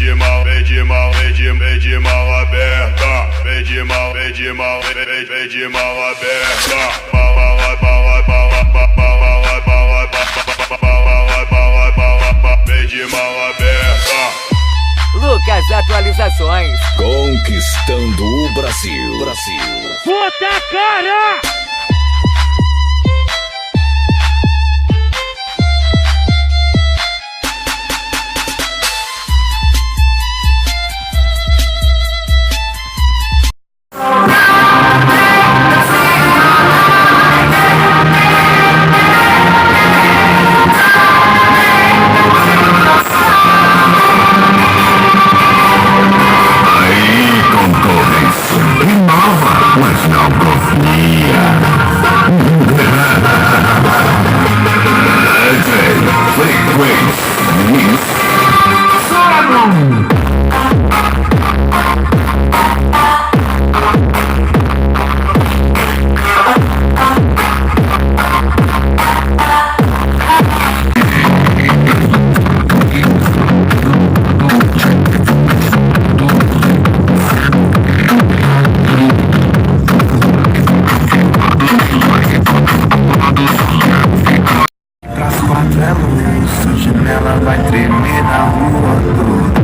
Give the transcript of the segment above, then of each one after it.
de mal, vem de mal, vem de mal aberta. Vem de mal, vem de mal, vem de mal aberta. Vem de mal aberta. Lucas Atualizações. Conquistando o Brasil. Puta cara! Mas não confia. Sua janela vai tremer na rua toda.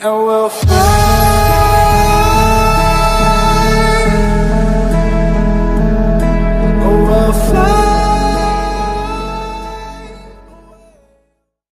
And we'll